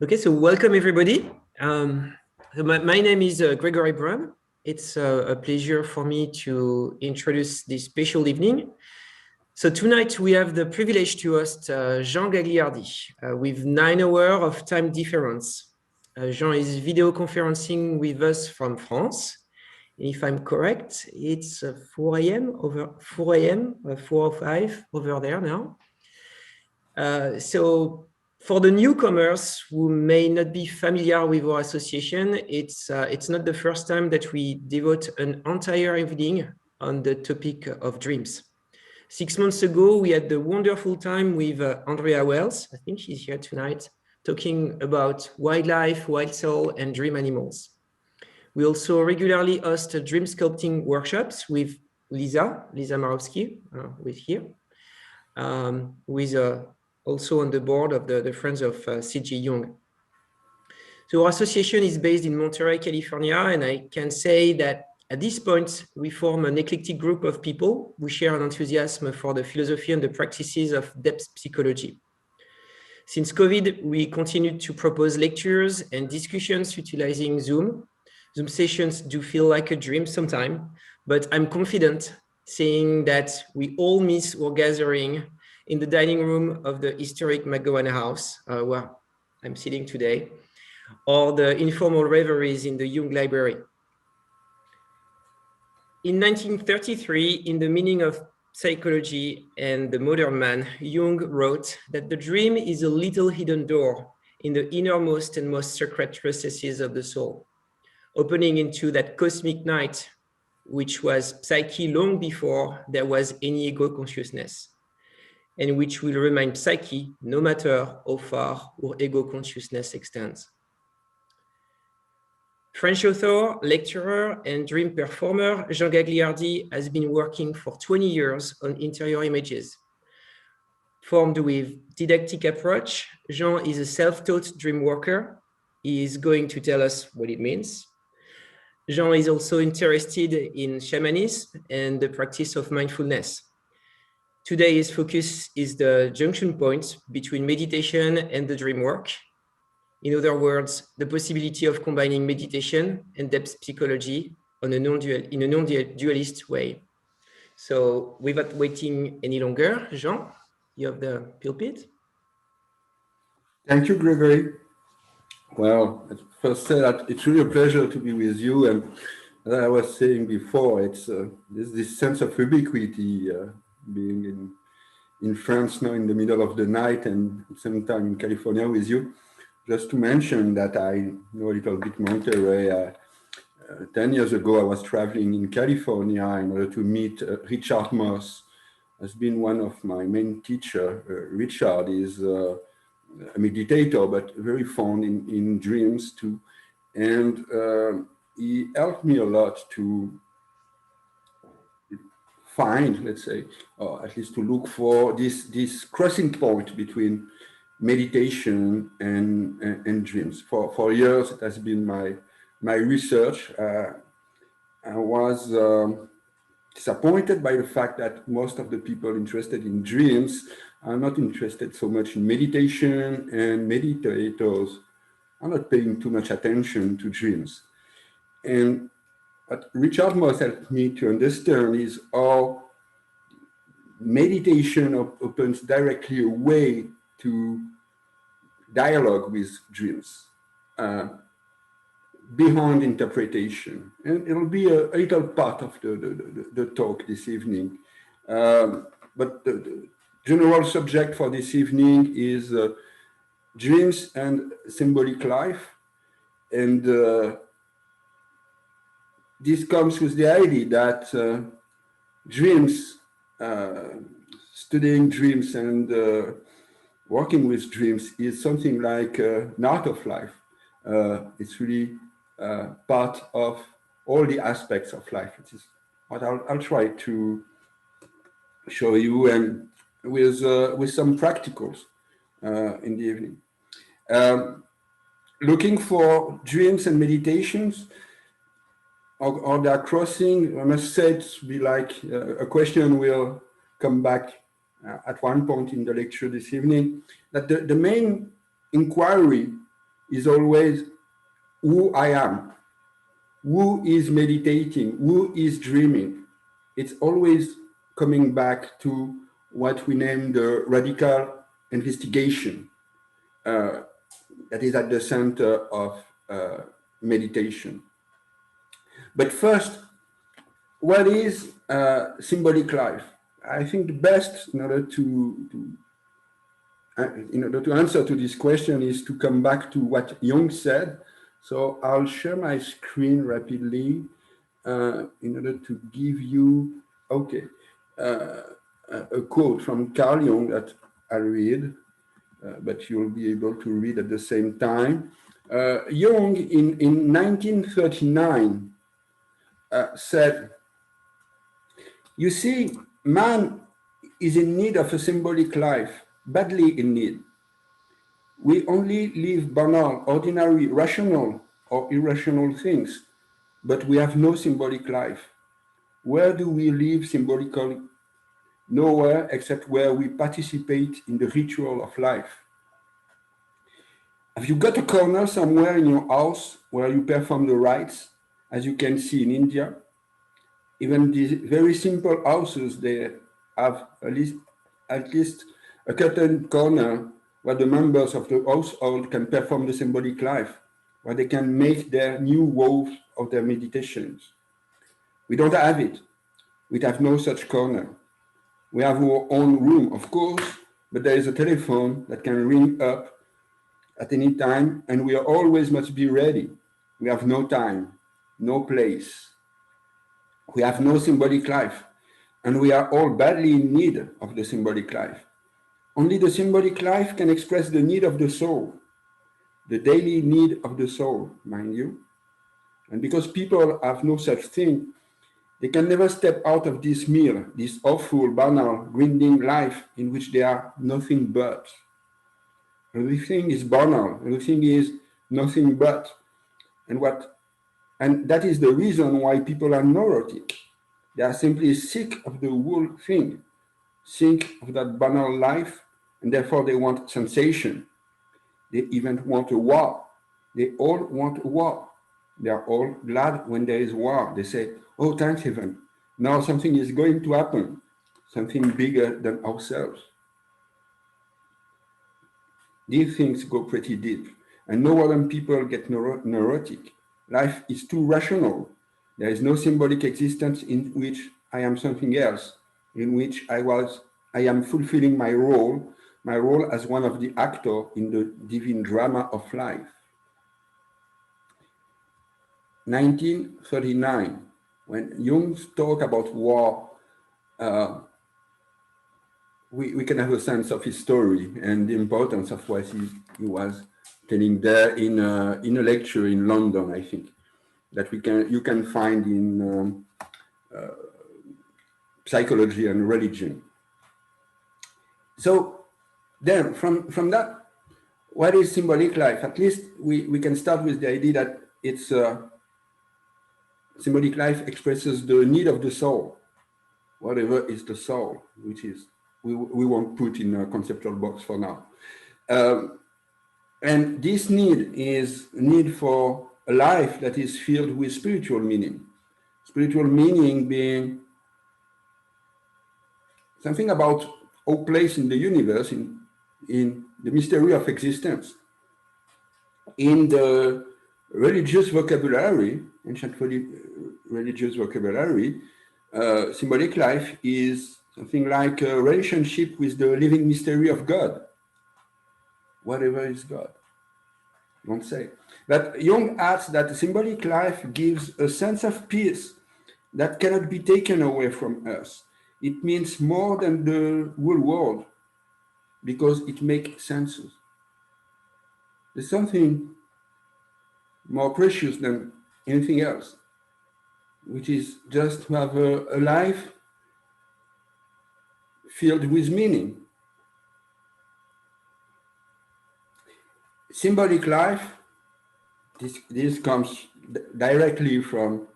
Okay, so welcome everybody. My name is Gregory Brum. It's a pleasure for me to introduce this special evening. So tonight we have the privilege to host Jean Gagliardi with 9 hours of time difference. Jean is video conferencing with us from France. If I'm correct, it's 4 a.m. over 4 a.m. 4 or 5 over there now. So for the newcomers who may not be familiar with our association, it's not the first time that we devote an entire evening on the topic of dreams. 6 months ago, we had the wonderful time with Andrea Wells, I think she's here tonight, talking about wildlife, wild soul, and dream animals. We also regularly host dream sculpting workshops with Lisa Marowski, with here, with also on the board of the Friends of C.G. Jung. So our association is based in Monterey, California, and I can say that at this point, we form an eclectic group of people who share an enthusiasm for the philosophy and the practices of depth psychology. Since COVID, we continued to propose lectures and discussions utilizing Zoom. Zoom sessions do feel like a dream sometimes, but I'm confident saying that we all miss our gathering in the dining room of the historic McGowan House, where I'm sitting today, or the informal reveries in the Jung Library. In 1933, in The Meaning of Psychology and the Modern Man, Jung wrote that the dream is a little hidden door in the innermost and most secret recesses of the soul, opening into that cosmic night, which was psyche long before there was any ego consciousness, and which will remain psyche no matter how far our ego consciousness extends. French author, lecturer, and dream performer, Jean Gagliardi has been working for 20 years on interior images. Formed with didactic approach, Jean is a self-taught dream worker. He is going to tell us what it means. Jean is also interested in shamanism and the practice of mindfulness. Today, his focus is the junction point between meditation and the dream work. In other words, the possibility of combining meditation and depth psychology in a non-dualist way. So without waiting any longer, Jean, you have the pulpit. Thank you, Gregory. Well, at first say that it's really a pleasure to be with you. And as I was saying before, it's there's this sense of ubiquity being in France now in the middle of the night and at the same time in California with you. Just to mention that I know a little bit Monterey. 10 years ago, I was traveling in California in order to meet Richard Moss, has been one of my main teachers. Richard is a meditator, but very fond in dreams too. And he helped me a lot to find, let's say, or at least to look for this crossing point between meditation and dreams. For years, it has been my research. I was disappointed by the fact that most of the people interested in dreams are not interested so much in meditation, and meditators are not paying too much attention to dreams. And what Richard Moss helped me to understand is how meditation opens directly a way to dialogue with dreams beyond interpretation. And it'll be a little part of the talk this evening. But the general subject for this evening is dreams and symbolic life. And this comes with the idea that dreams, studying dreams and working with dreams is something like an art of life. It's really part of all the aspects of life. It is what I'll try to show you, and with some practicals in the evening. Looking for dreams and meditations, or their crossing, I must say it be like a question will come back at one point in the lecture this evening, that the main inquiry is always who I am, who is meditating, who is dreaming. It's always coming back to what we name the radical investigation that is at the center of meditation. But first, what is symbolic life? I think the best in order to answer to this question is to come back to what Jung said. So I'll share my screen rapidly in order to give you, okay, a quote from Carl Jung that I read, but you'll be able to read at the same time. Jung in 1939 said, you see, man is in need of a symbolic life, badly in need. We only live banal, ordinary, rational or irrational things, but we have no symbolic life. Where do we live symbolically? Nowhere except where we participate in the ritual of life. Have you got a corner somewhere in your house where you perform the rites, as you can see in India? Even these very simple houses, they have at least a curtain corner where the members of the household can perform the symbolic life, where they can make their new vows of their meditations. We don't have it. We have no such corner. We have our own room, of course, but there is a telephone that can ring up at any time, and we always must be ready. We have no time, no place. We have no symbolic life, and we are all badly in need of the symbolic life. Only the symbolic life can express the need of the soul, the daily need of the soul, mind you. And because people have no such thing, they can never step out of this mere, this awful, banal, grinding life in which they are nothing but. Everything is banal, everything is nothing but. And that is the reason why people are neurotic. They are simply sick of the whole thing, sick of that banal life, and therefore they want sensation. They even want a war. They all want a war. They are all glad when there is war. They say, oh, thanks heaven. Now something is going to happen, something bigger than ourselves. These things go pretty deep. And no wonder people get neurotic. Life is too rational. There is no symbolic existence in which I am something else, in which I am fulfilling my role as one of the actors in the divine drama of life. 1939, when Jung talked about war, we can have a sense of his story and the importance of what he was telling there in a lecture in London, I think, that you can find in Psychology and Religion. So then from that, what is symbolic life? At least we can start with the idea that it's symbolic life expresses the need of the soul, whatever is the soul, which is, we won't put in a conceptual box for now. And this need is a need for a life that is filled with spiritual meaning. Spiritual meaning being something about our place in the universe, in the mystery of existence. In the religious vocabulary, ancient religious vocabulary, symbolic life is something like a relationship with the living mystery of God. Whatever is God, don't say. But Jung adds that the symbolic life gives a sense of peace that cannot be taken away from us. It means more than the whole world because it makes sense. There's something more precious than anything else, which is just to have a life filled with meaning. Symbolic life, this comes directly from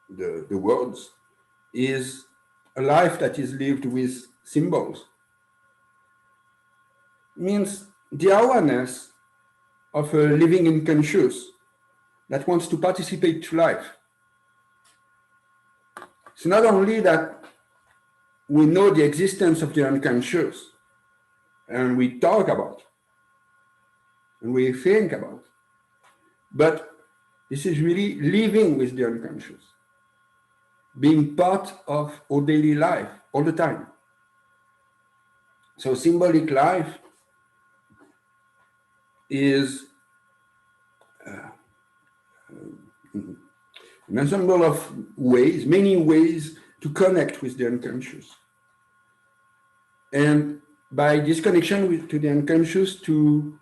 the words, is a life that is lived with symbols. Means the awareness of a living unconscious that wants to participate to life. It's not only that we know the existence of the unconscious and we talk about and we think about, but this is really living with the unconscious, being part of our daily life all the time. So symbolic life is an ensemble of ways, many ways to connect with the unconscious. And by this connection to the unconscious, to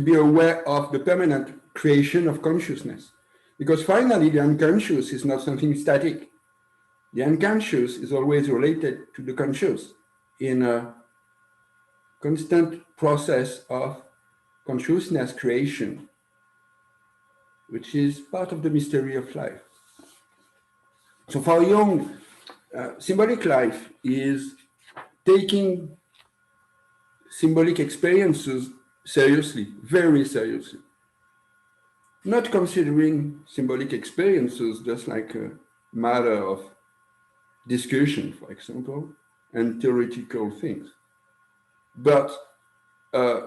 be aware of the permanent creation of consciousness. Because finally, the unconscious is not something static. The unconscious is always related to the conscious in a constant process of consciousness creation, which is part of the mystery of life. So for Jung, symbolic life is taking symbolic experiences seriously, very seriously. Not considering symbolic experiences just like a matter of discussion, for example, and theoretical things, but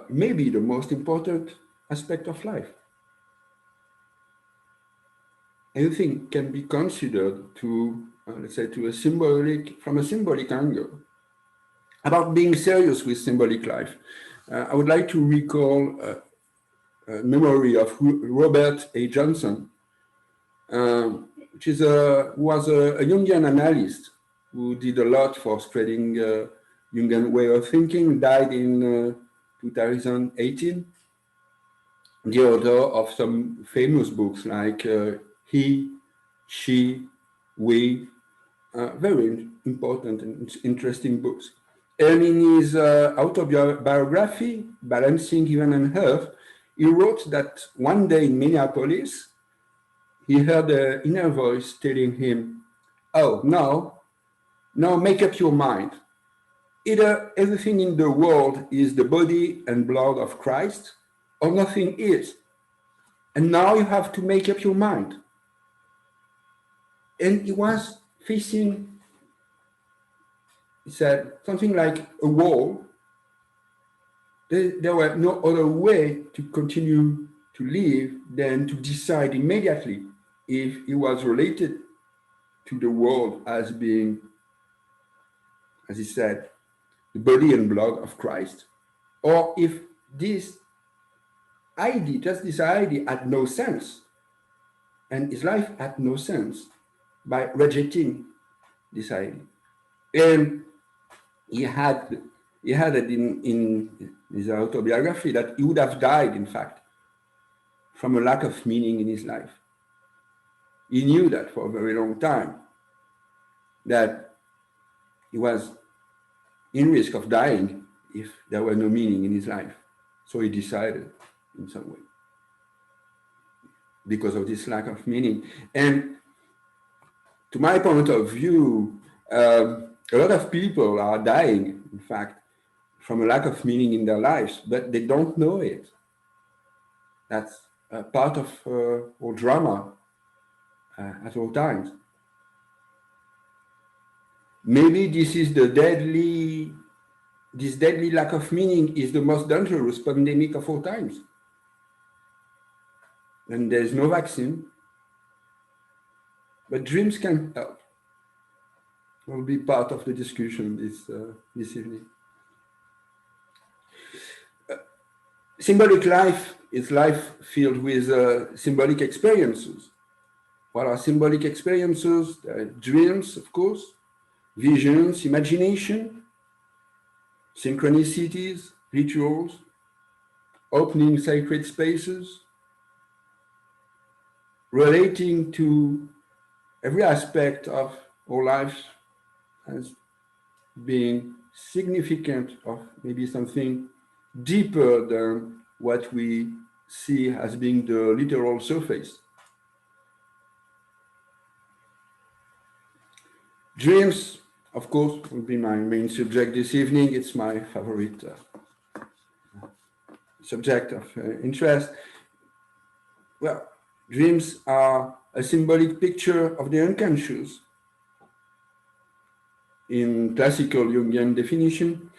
maybe the most important aspect of life. Everything can be considered to, let's say, from a symbolic angle. About being serious with symbolic life, I would like to recall a memory of Robert A. Johnson, which was a Jungian analyst who did a lot for spreading Jungian way of thinking, died in 2018. The author of some famous books like He, She, We, very important and interesting books. And in his autobiography, Balancing Heaven and Earth, he wrote that one day in Minneapolis, he heard an inner voice telling him, oh, now make up your mind. Either everything in the world is the body and blood of Christ, or nothing is. And now you have to make up your mind. And he was facing, he said, something like a wall. There were no other way to continue to live than to decide immediately if he was related to the world as being, as he said, the body and blood of Christ, or if this idea, just this idea, had no sense, and his life had no sense by rejecting this idea. And he had it in his autobiography that he would have died, in fact, from a lack of meaning in his life. He knew that for a very long time, that he was in risk of dying if there were no meaning in his life. So he decided in some way, because of this lack of meaning. And to my point of view, a lot of people are dying, in fact, from a lack of meaning in their lives, but they don't know it. That's part of our drama at all times. Maybe this deadly lack of meaning is the most dangerous pandemic of all times. And there's no vaccine, but dreams can help. Will be part of the discussion this evening. Symbolic life is life filled with symbolic experiences. What are symbolic experiences? Dreams, of course, visions, imagination, synchronicities, rituals, opening sacred spaces, relating to every aspect of our lives as being significant of maybe something deeper than what we see as being the literal surface. Dreams, of course, will be my main subject this evening. It's my favorite subject of interest. Well, dreams are a symbolic picture of the unconscious in classical Jungian definition,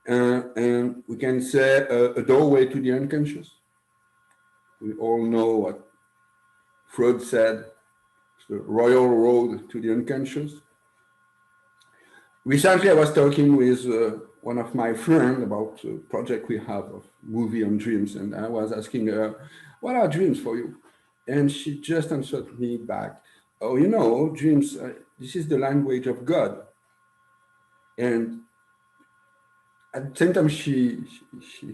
and we can say a doorway to the unconscious. We all know what Freud said, the royal road to the unconscious. Recently, I was talking with one of my friends about a project we have of movie on dreams, and I was asking her, what are dreams for you? And she just answered me back, oh, you know, dreams, this is the language of God. And at the same time, she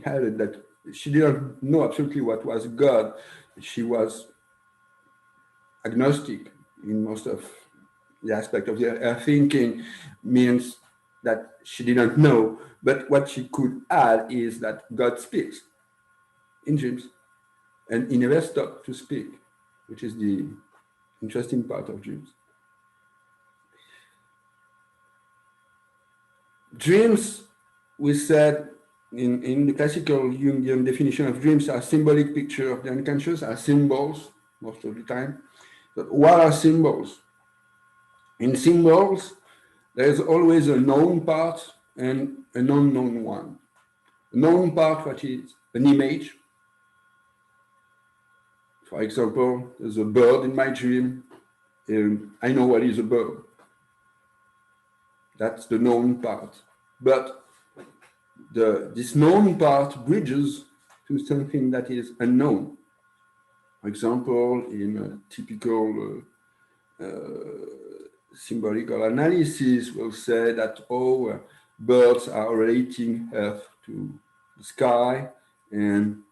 had that she didn't know absolutely what was God. She was agnostic in most of the aspect of her thinking, means that she didn't know. But what she could add is that God speaks in dreams, and he never stopped to speak, which is the interesting part of dreams. Dreams, we said in the classical Jungian definition of dreams, are symbolic picture of the unconscious, are symbols most of the time. But what are symbols? In symbols, there's always a known part and an unknown one. A known part, what is an image. For example, there's a bird in my dream, and I know what is a bird. That's the known part. But this known part bridges to something that is unknown. For example, in a typical symbolical analysis, we'll say that, birds are relating Earth to the sky and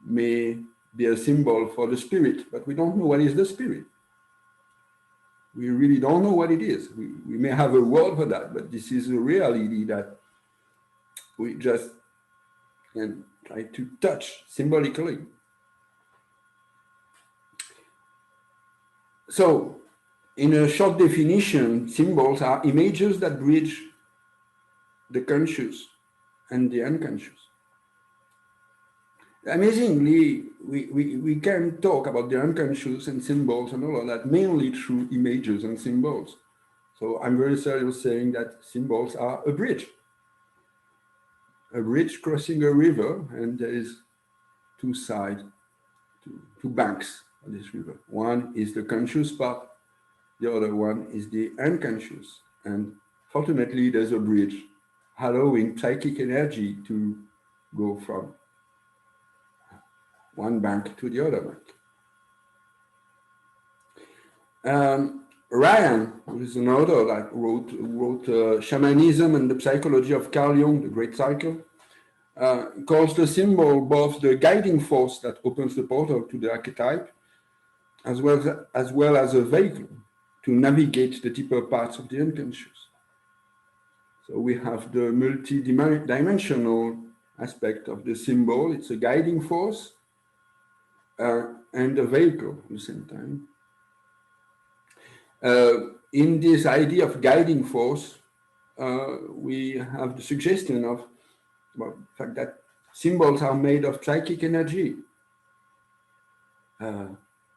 may be a symbol for the spirit, but we don't know what is the spirit. We really don't know what it is. We may have a word for that, but this is a reality that we just can try to touch symbolically. So, in a short definition, symbols are images that bridge the conscious and the unconscious. Amazingly, we can talk about the unconscious and symbols and all of that mainly through images and symbols. So I'm very serious saying that symbols are a bridge crossing a river, and there is two sides, two banks of this river. One is the conscious part, the other one is the unconscious. And fortunately, there's a bridge allowing psychic energy to go from one bank to the other bank. Ryan, who is an author that wrote Shamanism and the Psychology of Carl Jung, the Great Cycle, calls the symbol both the guiding force that opens the portal to the archetype, as well as a vehicle to navigate the deeper parts of the unconscious. So we have the multi-dimensional aspect of the symbol. It's a guiding force and a vehicle at the same time. In this idea of guiding force, we have the suggestion of the fact that symbols are made of psychic energy.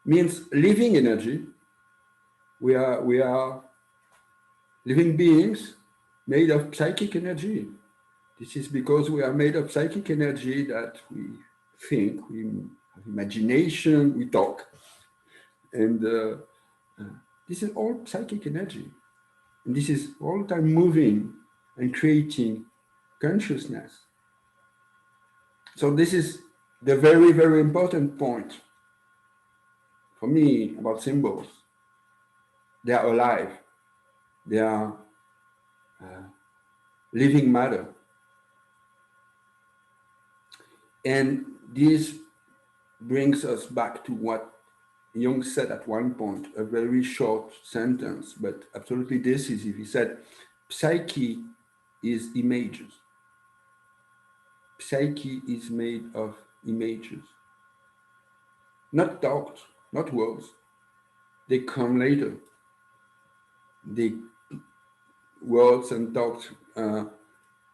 Means living energy. We are living beings made of psychic energy. This is because we are made of psychic energy that we think, we have imagination, we talk. And this is all psychic energy. And this is all the time moving and creating consciousness. So this is the very, very important point for me about symbols. They are alive. They are living matter. And this brings us back to what Jung said at one point, a very short sentence, but absolutely decisive. He said, psyche is images. Psyche is made of images. Not thoughts, not words. They come later. The words and thoughts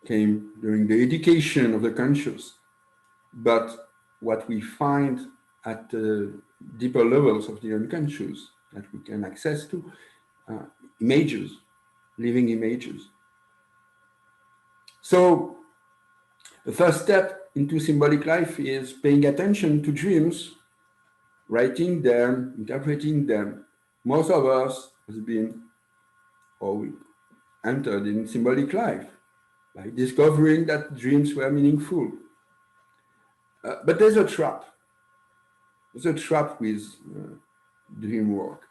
came during the education of the conscious. But what we find at deeper levels of the unconscious that we can access to, images, living images. So the first step into symbolic life is paying attention to dreams, writing them, interpreting them. Most of us has been, or we entered in symbolic life by discovering that dreams were meaningful. But there's a trap. There's a trap with dream work.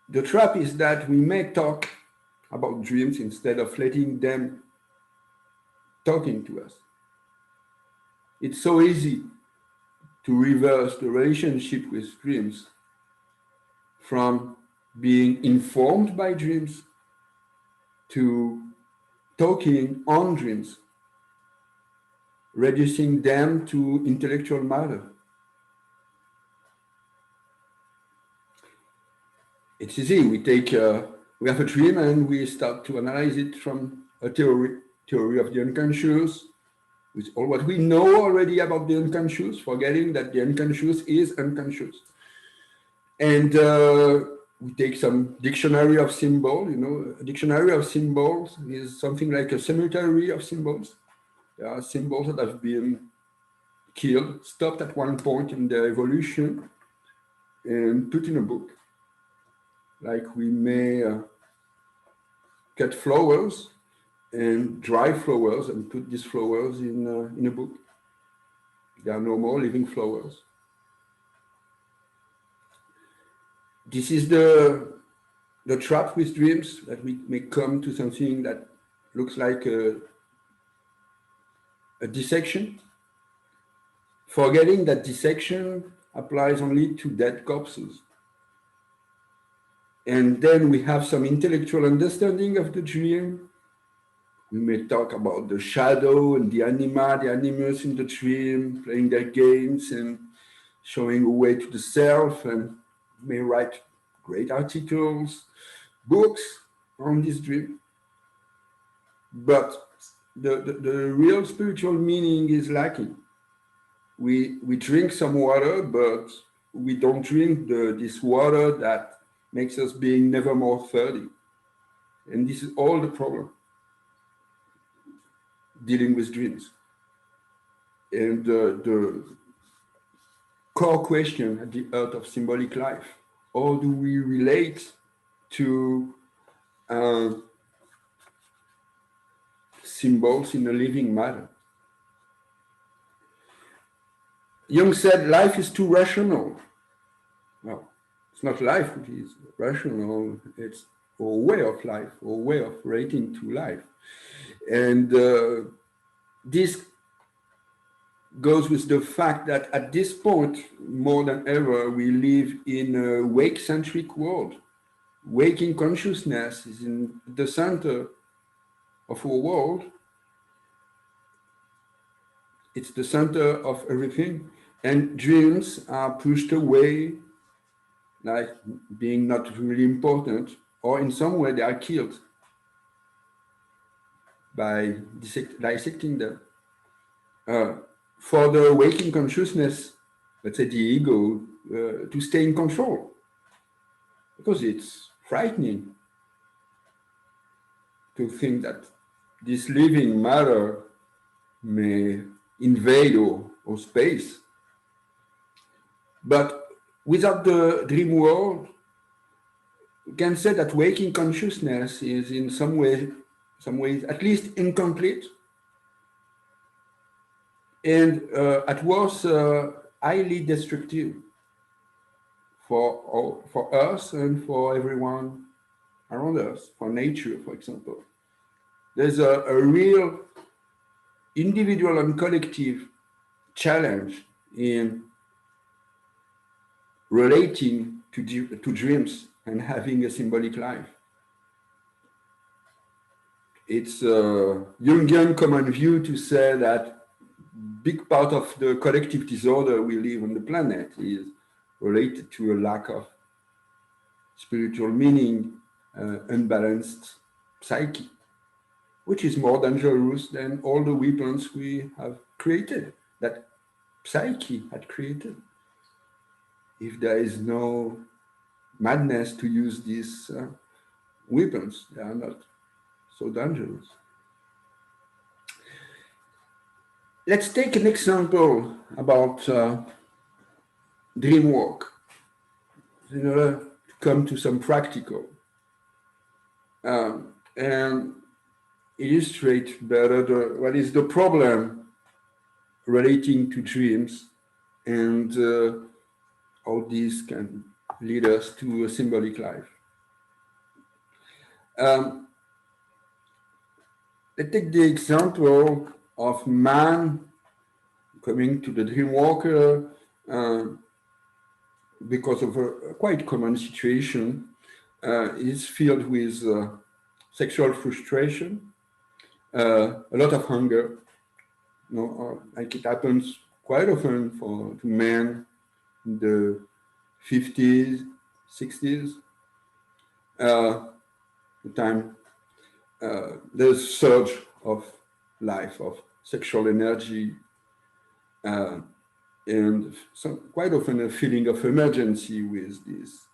The trap is that we may talk about dreams instead of letting them talking to us. It's so easy to reverse the relationship with dreams from being informed by dreams to talking on dreams, reducing them to intellectual matter. It's easy. We have a dream and we start to analyze it from a theory of the unconscious, with all what we know already about the unconscious, forgetting that the unconscious is unconscious. And we take some dictionary of symbols. A dictionary of symbols is something like a cemetery of symbols. There are symbols that have been killed, stopped at one point in their evolution, and put in a book. Like we may cut flowers and dry flowers and put these flowers in a book. There are no more living flowers. This is the trap with dreams, that we may come to something that looks like a dissection, forgetting that dissection applies only to dead corpses. And then we have some intellectual understanding of the dream. We may talk about the shadow and the anima, the animus in the dream, playing their games and showing a way to the self, and may write great articles, books on this dream. But the real spiritual meaning is lacking. We drink some water, but we don't drink this water that makes us being never more 30. And this is all the problem, dealing with dreams. And the core question at the heart of symbolic life, how do we relate to symbols in a living matter? Jung said life is too rational. Well, it's not life which is rational, it's a way of life, a way of relating to life. And this goes with the fact that at this point, more than ever, we live in a wake-centric world. Waking consciousness is in the center of our world. It's the center of everything. And dreams are pushed away, like being not really important, or in some way they are killed by dissecting them. For the waking consciousness, let's say the ego, to stay in control, because it's frightening to think that this living matter may invade our space. But without the dream world, we can say that waking consciousness is in some ways at least incomplete, and at worst highly destructive for us and for everyone around us, for nature, for example. There's a real individual and collective challenge in relating to dreams and having a symbolic life. It's a Jungian common view to say that big part of the collective disorder we live on the planet is related to a lack of spiritual meaning, unbalanced psyche, which is more dangerous than all the weapons we have created that psyche had created. If there is no madness to use these weapons, they are not so dangerous. Let's take an example about dream work in order to come to some practical and illustrate better what is the problem relating to dreams and how these can lead us to a symbolic life. Let's take the example of man coming to the dream walker because of a quite common situation. Is filled with sexual frustration, a lot of hunger. Like it happens quite often to men in the 50s, 60s. The time there's surge of life, of sexual energy, and quite often a feeling of emergency with this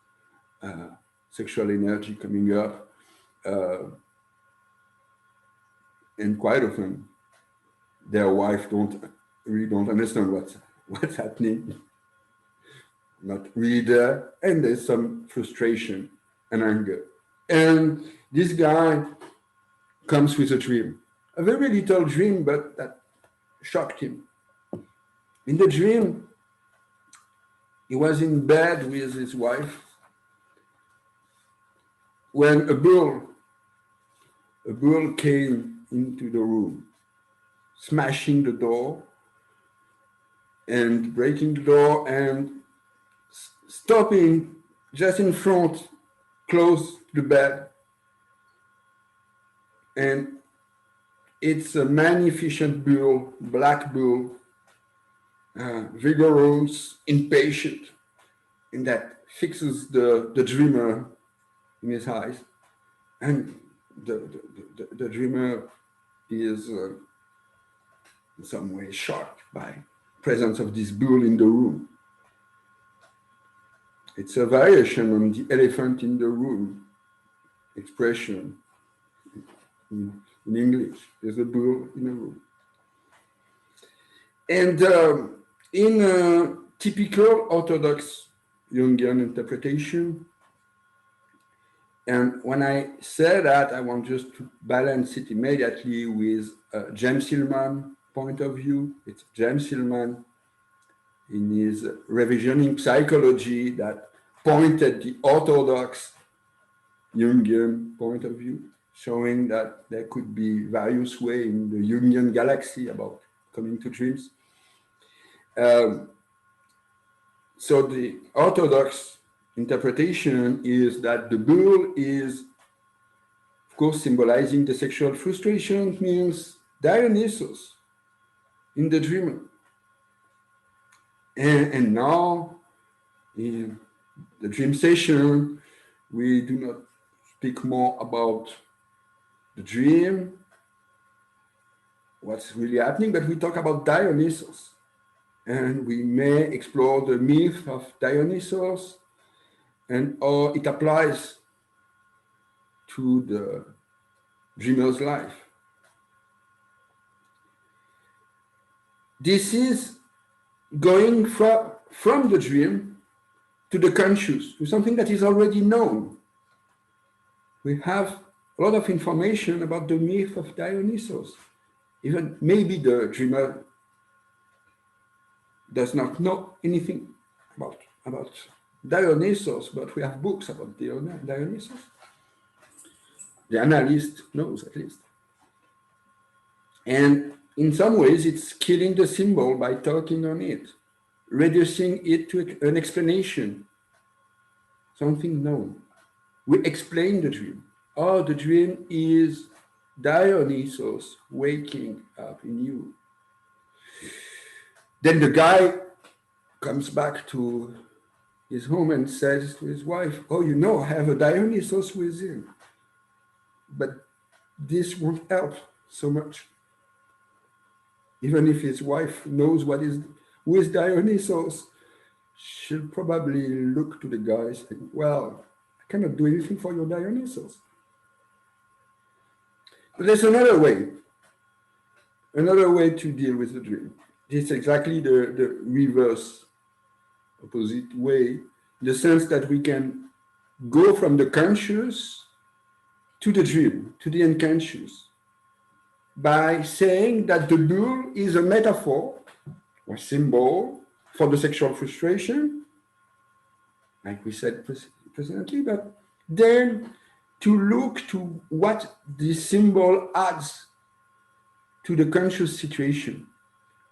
sexual energy coming up. And quite often their wife really don't understand what's happening, not really there, and there's some frustration and anger. And this guy comes with a dream, a very little dream, but that shocked him. In the dream, he was in bed with his wife when a bull came into the room, smashing the door and breaking the door and stopping just in front, close to the bed. And it's a magnificent bull, black bull, vigorous, impatient, and that fixes the dreamer in his eyes. And the dreamer is in some way shocked by presence of this bull in the room. It's a variation on the elephant in the room expression in English. There's a bull in a room. And in a typical Orthodox Jungian interpretation, and when I say that, I want just to balance it immediately with James Hillman point of view. It's James Hillman in his revisioning psychology that pointed the Orthodox Jungian point of view, showing that there could be various ways in the Jungian galaxy about coming to dreams. So the Orthodox interpretation is that the bull is, of course, symbolizing the sexual frustration. It means Dionysus in the dreamer. And now, in the dream session, we do not speak more about the dream, what's really happening, but we talk about Dionysus. And we may explore the myth of Dionysus and how it applies to the dreamer's life. This is going from the dream to the conscious, to something that is already known. We have a lot of information about the myth of Dionysus. Even maybe the dreamer does not know anything about Dionysus, but we have books about Dionysus. The analyst knows at least. And in some ways, it's killing the symbol by talking on it, reducing it to an explanation, something known. We explain the dream. Oh, the dream is Dionysus waking up in you. Then the guy comes back to his home and says to his wife, oh, you know, I have a Dionysus within. But this won't help so much. Even if his wife knows who is Dionysos, she'll probably look to the guy saying, well, I cannot do anything for your Dionysos. But there's another way to deal with the dream. It's exactly the reverse, opposite way, in the sense that we can go from the conscious to the dream, to the unconscious, by saying that the bull is a metaphor or symbol for the sexual frustration, like we said presently, but then to look to what this symbol adds to the conscious situation.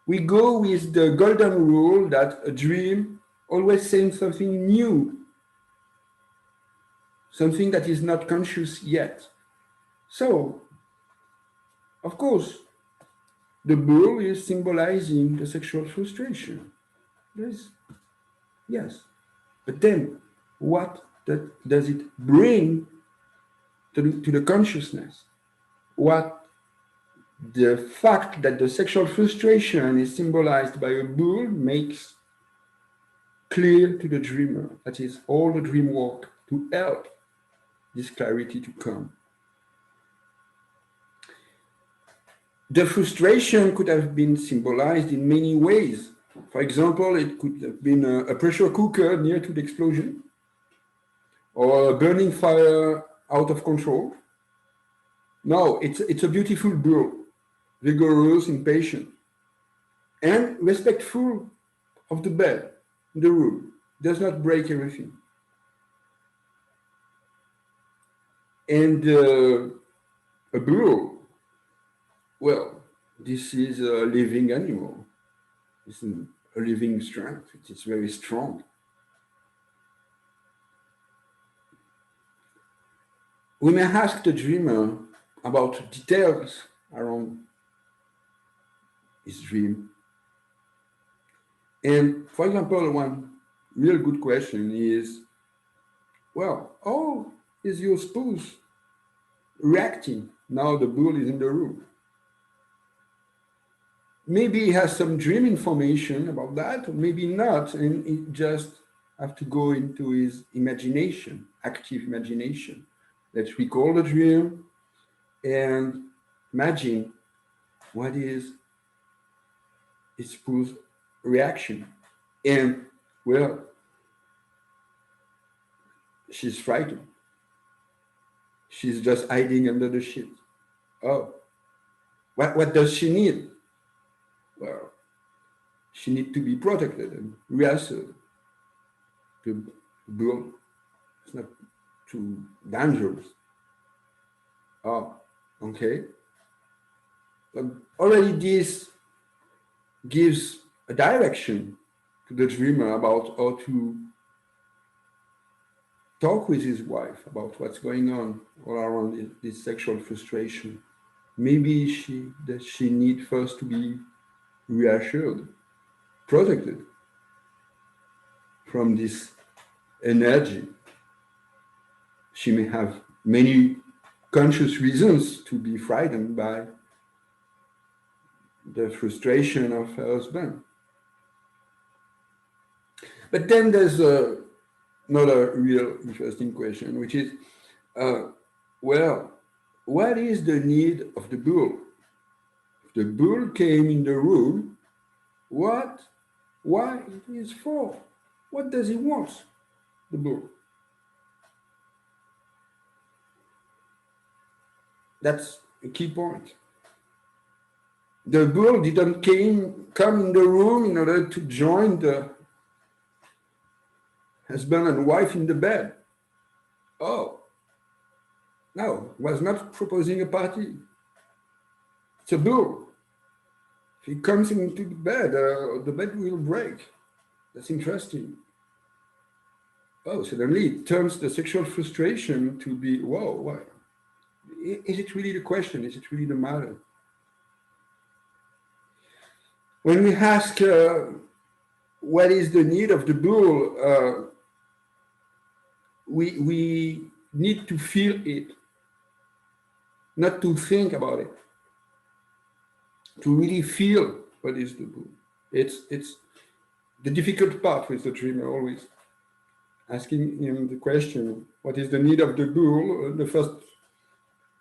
We go with the golden rule that a dream always saying something new, something that is not conscious yet. So, of course, the bull is symbolizing the sexual frustration. Yes. But then, what does it bring to the consciousness? What the fact that the sexual frustration is symbolized by a bull makes clear to the dreamer. That is all the dream work to help this clarity to come. The frustration could have been symbolized in many ways. For example, it could have been a pressure cooker near to the explosion, or a burning fire out of control. No, it's a beautiful bull, vigorous, impatient, and respectful of the bed, the room, does not break everything. And a bull, well, this is a living animal. It's a living strength. It is very strong. We may ask the dreamer about details around his dream. And for example, one real good question is, well, how is your spouse reacting now the bull is in the room? Maybe he has some dream information about that, or maybe not, and he just have to go into his imagination, active imagination. Let's recall the dream and imagine what is his spouse's reaction. And, well, she's frightened. She's just hiding under the sheet. Oh, what does she need? Well, she needs to be protected and reassured. The bull is not too dangerous. Oh, okay. But already this gives a direction to the dreamer about how to talk with his wife about what's going on all around this sexual frustration. Maybe she needs first to be reassured, protected from this energy. She may have many conscious reasons to be frightened by the frustration of her husband. But then there's another real interesting question, which is, well, what is the need of the bull? If the bull came in the room, why it is for? What does he want, the bull? That's a key point. The bull didn't come in the room in order to join the husband and wife in the bed. Oh, no, was not proposing a party. It's a bull. If he comes into the bed will break. That's interesting. Oh, suddenly it turns the sexual frustration to be, whoa, what? Is it really the question? Is it really the matter? When we ask what is the need of the bull, we need to feel it, not to think about it, to really feel What is the bull? It's the difficult part with the dreamer, always asking him the question, what is the need of the bull? The first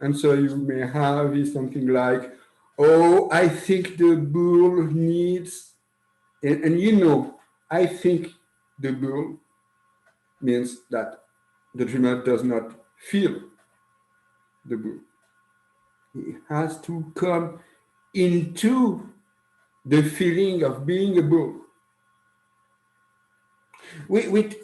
answer you may have is something like, oh, I think the bull needs, and you know, I think the bull means that the dreamer does not feel the bull. He has to come into the feeling of being a bull, which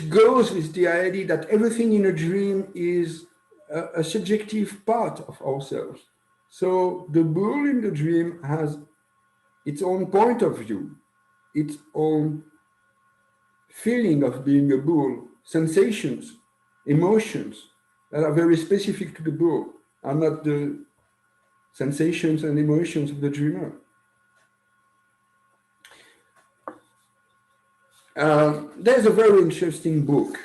goes with the idea that everything in a dream is a subjective part of ourselves. So the bull in the dream has its own point of view, its own feeling of being a bull, sensations, emotions that are very specific to the bull, are not the sensations and emotions of the dreamer. There's a very interesting book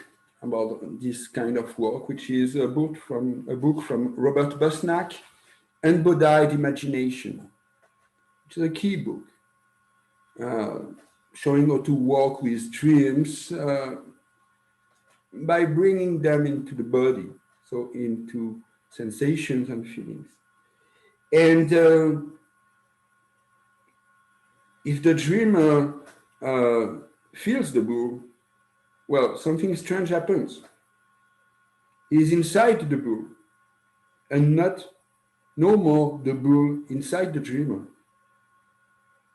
about this kind of work, which is a book from Robert Busnack, Embodied Imagination, which is a key book showing how to work with dreams by bringing them into the body, so into sensations and feelings. And if the dreamer feels the bull, well, something strange happens. He's inside the bull and no more the bull inside the dreamer.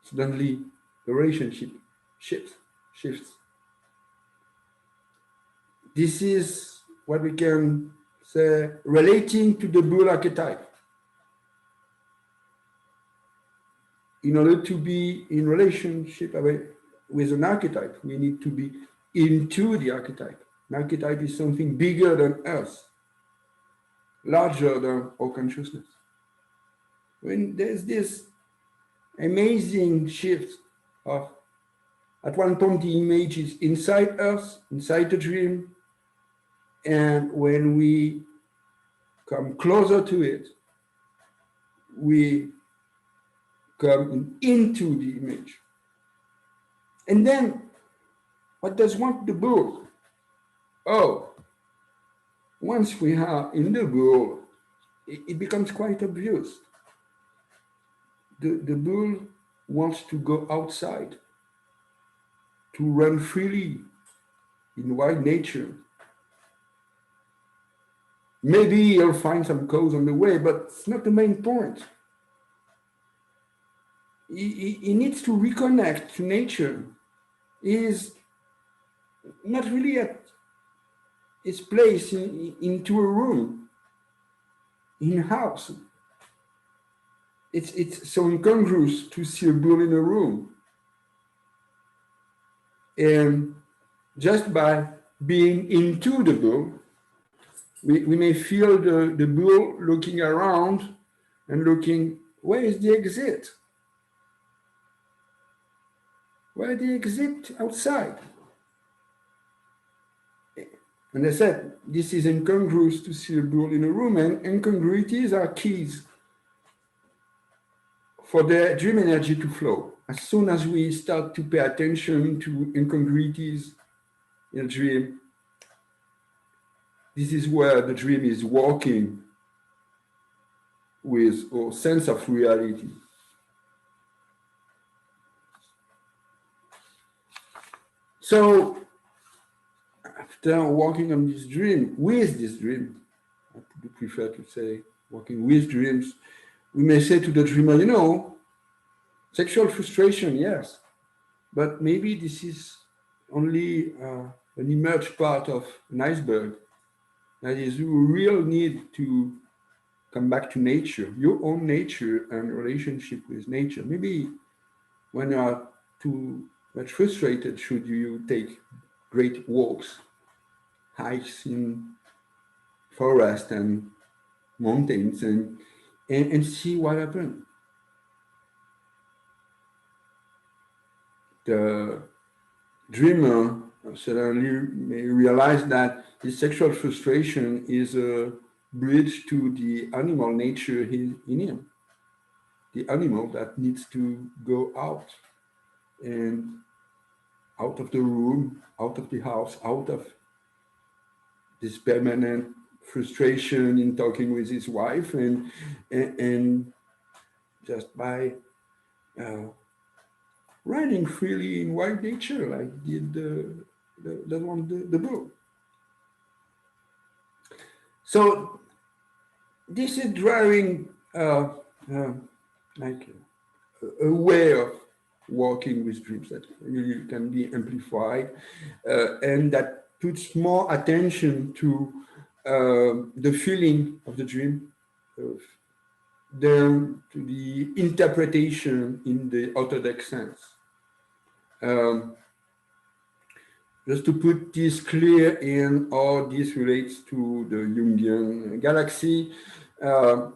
Suddenly, the relationship shifts. This is what we can say relating to the bull archetype. In order to be in relationship with an archetype, we need to be into the archetype. An archetype is something bigger than us, larger than our consciousness. When there's this amazing shift of, at one point, the image is inside us, inside the dream, and when we come closer to it, we come into the image. And then, what does want the bull? Oh, once we are in the bull, it becomes quite obvious. The bull wants to go outside, to run freely in wild nature. Maybe he'll find some cows on the way, but it's not the main point. He needs to reconnect to nature. He is not really at his place into a room, in a house. It's so incongruous to see a bull in a room. And just by being into the bull, we may feel the bull looking around and looking, where is the exit? Where is the exit outside? And I said, this is incongruous to see a bull in a room, and incongruities are keys for the dream energy to flow. As soon as we start to pay attention to incongruities in a dream, this is where the dream is working with our sense of reality. So, after working on this dream, with this dream, I would prefer to say working with dreams, we may say to the dreamer, you know, sexual frustration, yes, but maybe this is only an emerged part of an iceberg. That is, you really need to come back to nature, your own nature and relationship with nature. Maybe when you are too much frustrated, should you take great walks, hikes in forest and mountains and see what happens. The dreamer suddenly may realize that his sexual frustration is a bridge to the animal nature in him. the animal that needs to go out and out of the room, out of the house, out of this permanent frustration in talking with his wife, and just by uh, running freely in wild nature, like did the book. So this is driving uh, like a way of working with dreams that really can be amplified, and that puts more attention to the feeling of the dream than to the interpretation in the orthodox sense. Um, just to put this clear in how this relates to the Jungian galaxy, uh,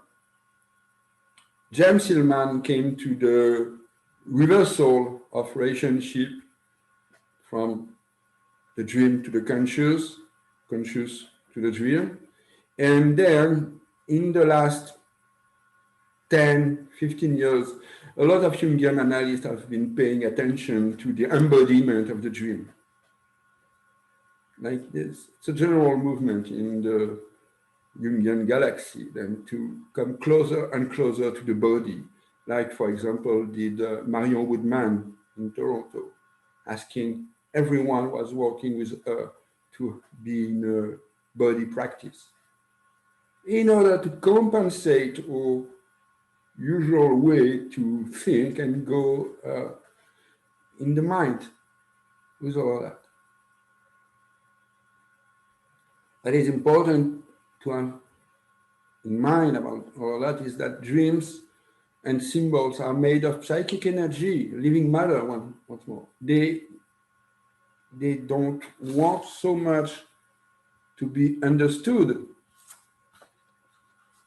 James Hillman came to the reversal of relationship from the dream to the conscious, conscious to the dream. And then in the last 10, 15 years, a lot of Jungian analysts have been paying attention to the embodiment of the dream. Like this, it's a general movement in the Jungian galaxy, then to come closer and closer to the body. Like, for example, did Marion Woodman in Toronto, asking everyone who was working with her to be in a body practice in order to compensate our usual way to think and go in the mind with all that. What is important to have in mind about all that is that dreams and symbols are made of psychic energy, living matter once more. They don't want so much to be understood,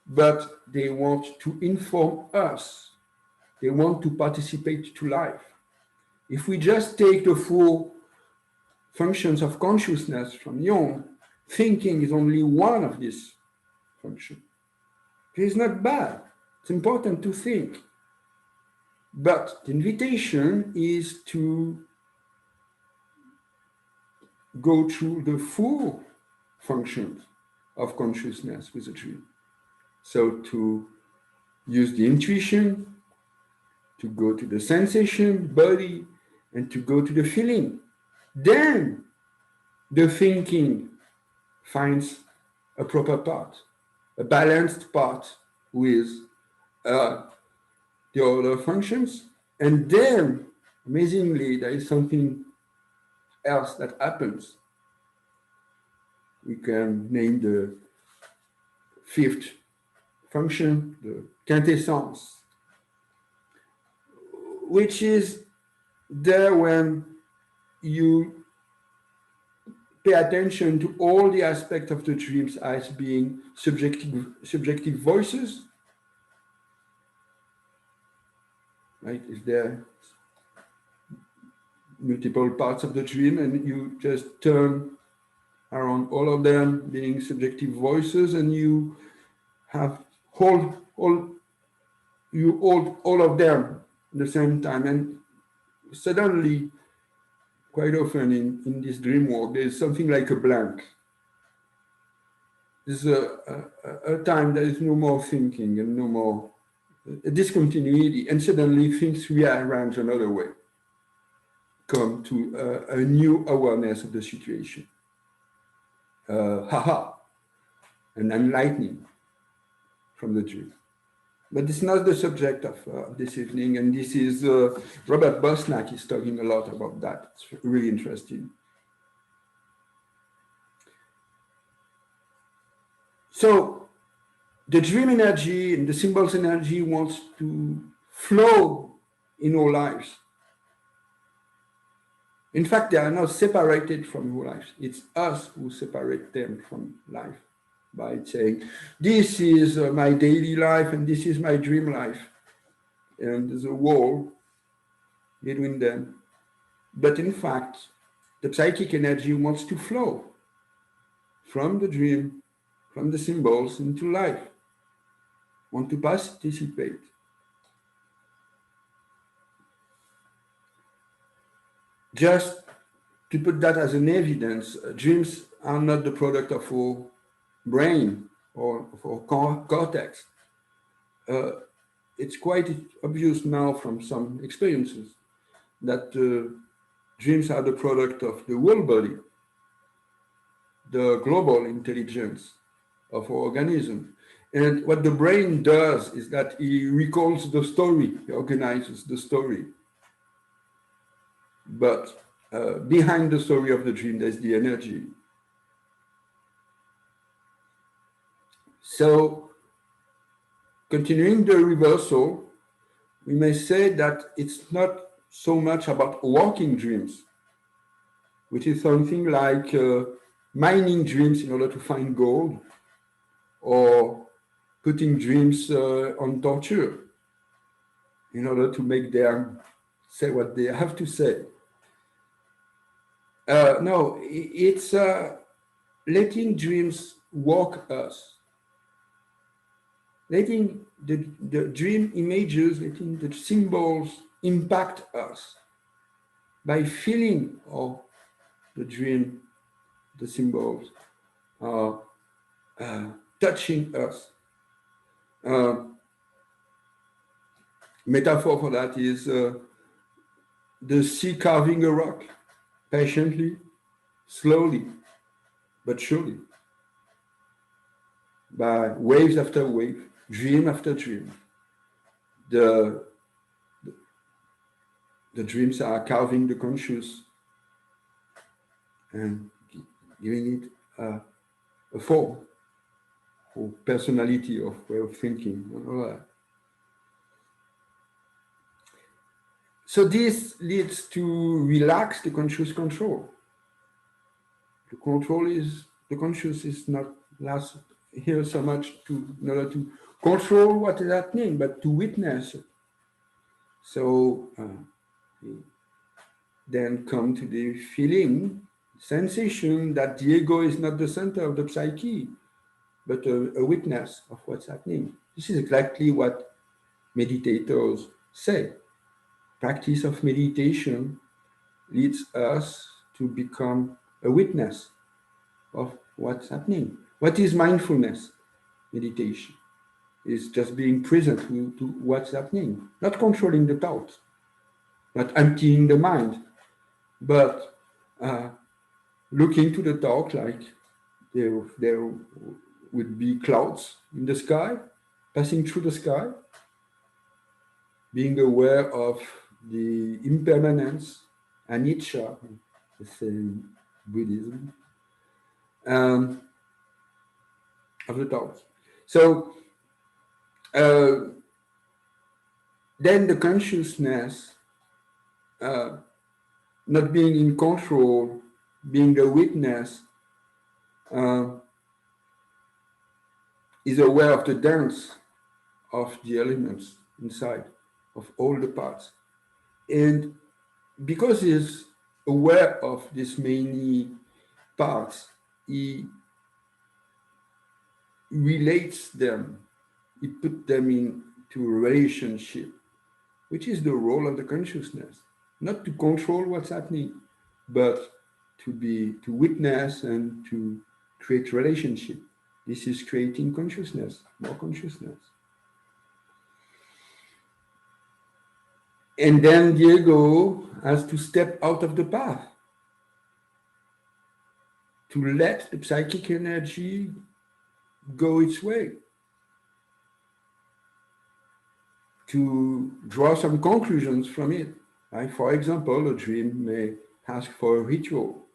but they want to inform us. They want to participate to life. If we just take the full functions of consciousness from Jung, thinking is only one of these functions. It's not bad. It's important to think. But the invitation is to go through the full functions of consciousness with a dream. So to use the intuition, to go to the sensation, body, and to go to the feeling. Then the thinking finds a proper part, a balanced part with the other functions. And then, amazingly, there is something else that happens. We can name the fifth function, the quintessence, which is there when you pay attention to all the aspects of the dreams as being subjective voices. Right? Is there multiple parts of the dream, and you just turn around all of them being subjective voices, and you have hold all of them at the same time, and suddenly, quite often in this dream work, there's something like a blank. There's a time there is no more thinking and no more a discontinuity, and suddenly things rearrange another way, come to a new awareness of the situation. An enlightening from the dream. But it's not the subject of this evening, and this is Robert Bosnak is talking a lot about that. It's really interesting. So the dream energy and the symbols energy wants to flow in our lives. In fact, they are not separated from our lives. It's us who separate them from life by saying, this is my daily life and this is my dream life. And there's a wall between them. But in fact, the psychic energy wants to flow from the dream, from the symbols into life, want to participate. just to put that as an evidence, dreams are not the product of our brain or of our cortex. Uh, it's quite obvious now from some experiences that dreams are the product of the whole body, the global intelligence of our organism. And what the brain does is that he recalls the story, he organizes the story. But behind the story of the dream, there's the energy. So, continuing the reversal, we may say that it's not so much about walking dreams, which is something like mining dreams in order to find gold, or putting dreams on torture in order to make them say what they have to say. No, it's letting dreams walk us, letting the dream images, letting the symbols impact us by feeling of the dream, the symbols are touching us. Metaphor for that is the sea carving a rock patiently, slowly, but surely, by waves after wave, dream after dream. The dreams are carving the conscious and giving it a form, or personality, of way of thinking, and all that. So this leads to relax the conscious control. The conscious is not last here so much in order to control what is happening, but to witness it. So then come to the feeling, sensation that the ego is not the center of the psyche, but a witness of what's happening. This is exactly what meditators say. Practice of meditation leads us to become a witness of what's happening. What is mindfulness meditation? Is just being present to what's happening, not controlling the thoughts, not emptying the mind, but looking to the thought like there would be clouds in the sky, passing through the sky, being aware of the impermanence, anicca, the same Buddhism, of the thoughts. So then the consciousness, not being in control, being the witness, is aware of the dance of the elements inside, of all the parts. And because he's aware of these many parts, he relates them, he puts them into a relationship, which is the role of the consciousness. Not to control what's happening, but to witness and to create relationship. This is creating consciousness, more consciousness. And then the ego has to step out of the path, to let the psychic energy go its way, to draw some conclusions from it. Like, for example, a dream may ask for a ritual,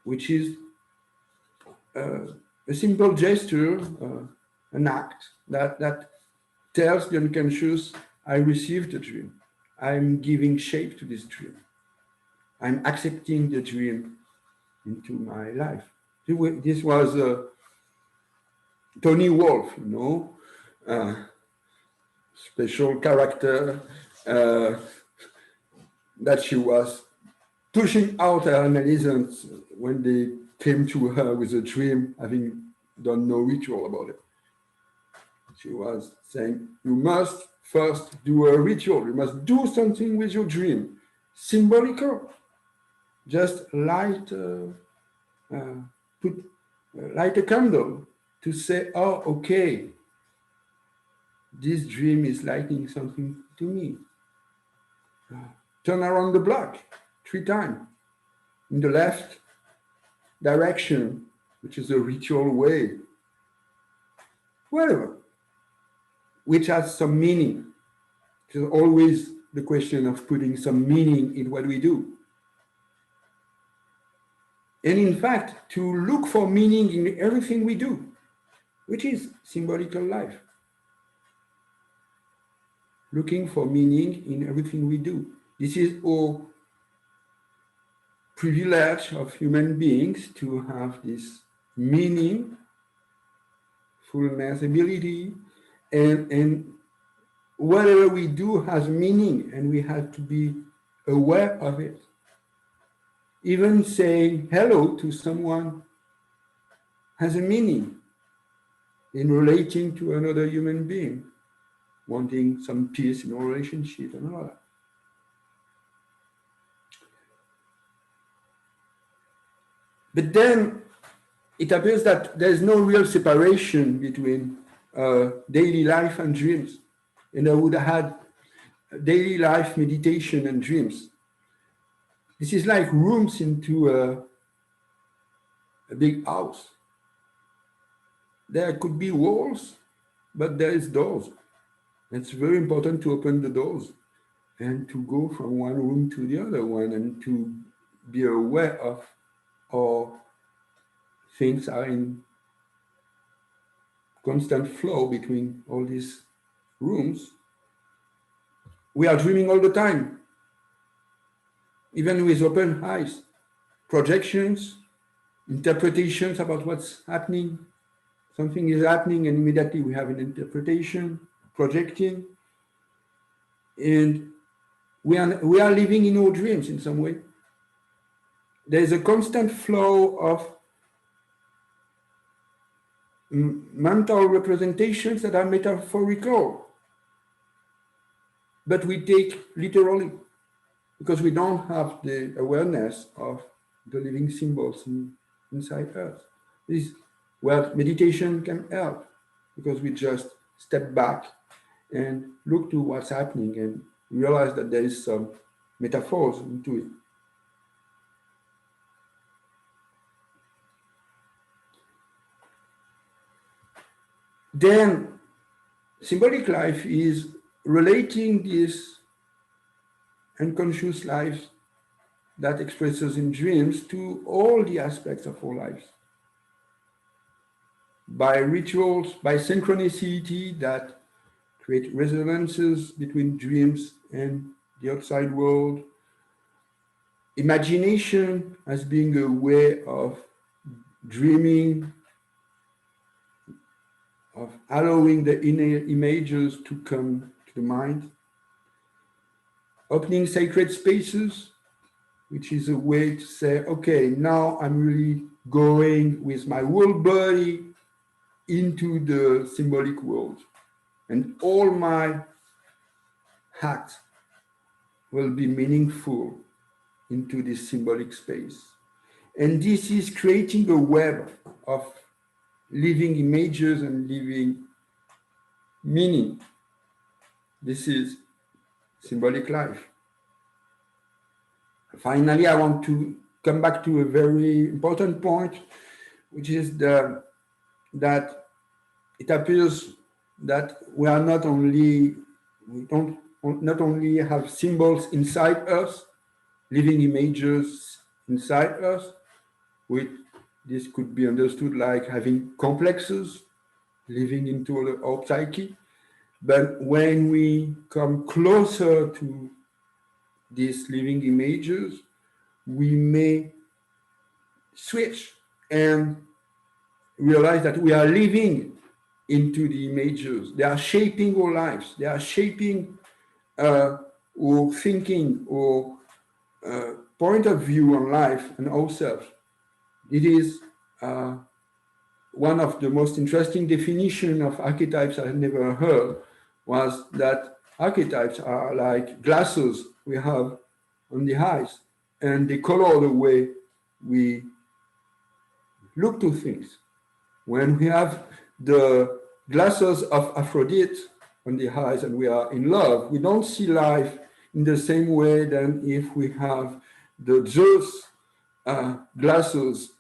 which is a simple gesture, an act that tells the unconscious, I received the dream. I'm giving shape to this dream. I'm accepting the dream into my life. This was Tony Wolff, special character that she was pushing out her analysts when they came to her with a dream, having done no ritual about it. She was saying, you must first do a ritual. You must do something with your dream. Symbolic. just uh, put light a candle to say, oh, okay, this dream is lighting something to me. Turn around the block 3 times in the left direction, which is a ritual way, whatever, which has some meaning. It's always the question of putting some meaning in what we do. And in fact, to look for meaning in everything we do, which is symbolical life. Looking for meaning in everything we do. This is our privilege of human beings to have this meaning, fullness, ability, and whatever we do has meaning, and we have to be aware of it. Even saying hello to someone has a meaning in relating to another human being, wanting some peace in a relationship and all that. But then it appears that there's no real separation between daily life and dreams. And I would have had daily life, meditation, and dreams. This is like rooms into a big house. There could be walls, but there is doors. It's very important to open the doors and to go from one room to the other one and to be aware of how things are in constant flow between all these rooms. We are dreaming all the time, even with open eyes. Projections, interpretations about what's happening. Something is happening and immediately we have an interpretation, projecting. And we are living in our dreams in some way. There's a constant flow of mental representations that are metaphorical, but we take literally because we don't have the awareness of the living symbols inside us. This is where meditation can help, because we just step back and look to what's happening and realize that there is some metaphors into it. Then symbolic life is relating this unconscious life that expresses in dreams to all the aspects of our lives. By rituals, by synchronicity that create resonances between dreams and the outside world. Imagination as being a way of dreaming, of allowing the inner images to come to the mind. Opening sacred spaces, which is a way to say, okay, now I'm really going with my whole body into the symbolic world. And all my acts will be meaningful into this symbolic space. And this is creating a web of living images and living meaning. This is symbolic life. Finally, I want to come back to a very important point, which is that it appears that we don't not only have symbols inside us, living images inside us, which this could be understood like having complexes, living into our psyche. But when we come closer to these living images, we may switch and realize that we are living into the images. They are shaping our lives. They are shaping our thinking or point of view on life and ourselves. It is one of the most interesting definitions of archetypes I've never heard, was that archetypes are like glasses we have on the eyes. and they color the way we look to things. When we have the glasses of Aphrodite on the eyes and we are in love, we don't see life in the same way than if we have the Zeus glasses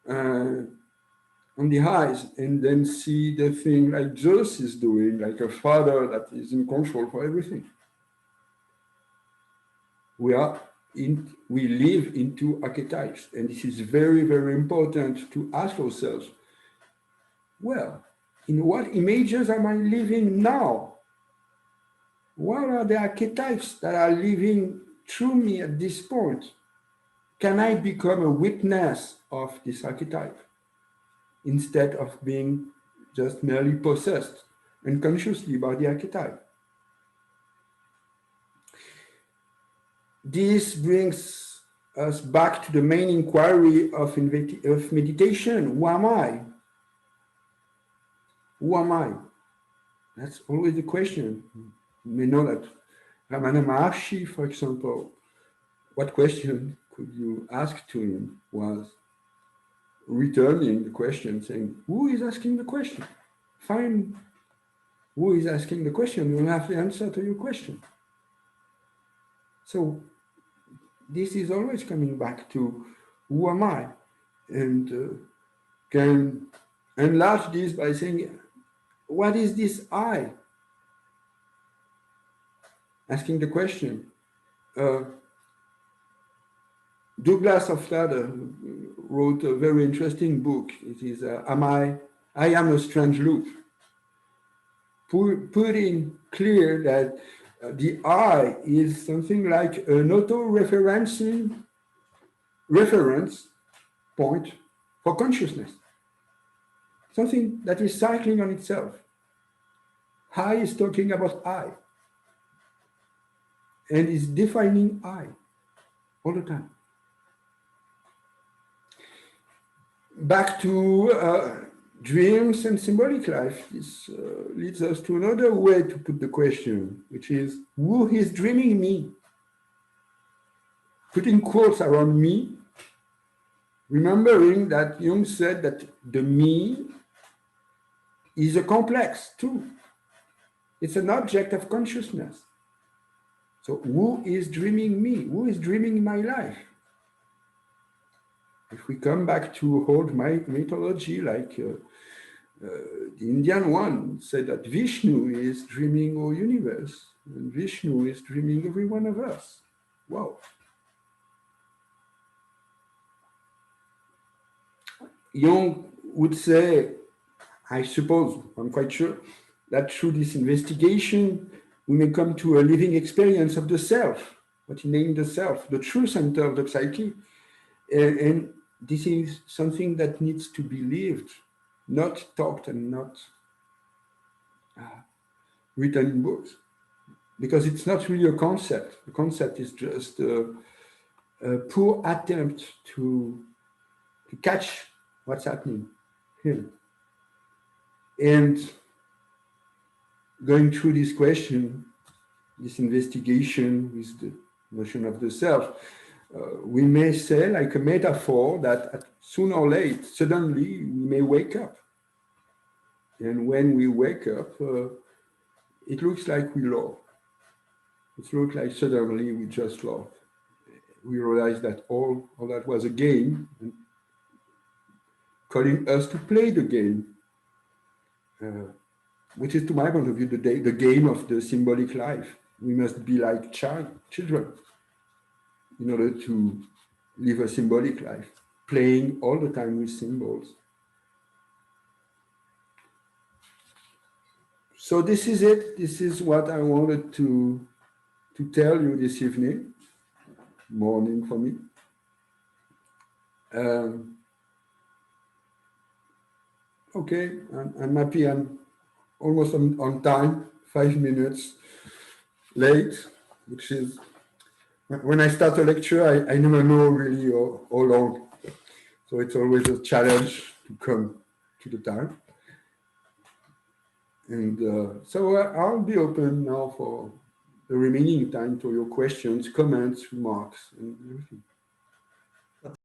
on the eyes and then see the thing like Zeus is doing, like a father that is in control for everything. We live into archetypes, and this is very, very important to ask ourselves, well, in what images am I living now? What are the archetypes that are living through me at this point? Can I become a witness of this archetype instead of being just merely possessed unconsciously by the archetype? This brings us back to the main inquiry of meditation. Who am I? Who am I? That's always the question. You may know that Ramana Maharshi, for example, what question could you ask to him was returning the question, saying, who is asking the question? Find who is asking the question, you'll have the answer to your question. So this is always coming back to who am I? And can enlarge this by saying, what is this I? Asking the question. Douglas Hofstadter wrote a very interesting book. It is I Am a Strange Loop. Putting clear that the I is something like an auto-referencing reference point for consciousness. Something that is cycling on itself. I is talking about I and is defining I all the time. Back to dreams and symbolic life, this leads us to another way to put the question, which is, who is dreaming me? Putting quotes around me, remembering that Jung said that the me is a complex too. It's an object of consciousness. So who is dreaming me? Who is dreaming my life? If we come back to old mythology, like the Indian one said that Vishnu is dreaming our universe, and Vishnu is dreaming every one of us. Wow. Jung would say, I suppose, I'm quite sure, that through this investigation, we may come to a living experience of the self, what he named the self, the true center of the psyche. And this is something that needs to be lived, not talked and not written in books, because it's not really a concept. The concept is just a poor attempt to catch what's happening here. And going through this question, this investigation with the notion of the self, we may say, like a metaphor, that sooner or later, suddenly, we may wake up. And when we wake up, it looks like we lost. It looks like suddenly we just lost. We realize that all that was a game, and calling us to play the game, which is, to my point of view, the game of the symbolic life. We must be like children in order to live a symbolic life, playing all the time with symbols. So this is it. This is what I wanted to tell you this evening, morning for me. Okay, I'm happy. I'm almost on time, 5 minutes late, which is, when I start a lecture, I never know really how long. So it's always a challenge to come to the time. And so I'll be open now for the remaining time to your questions, comments, remarks, and everything.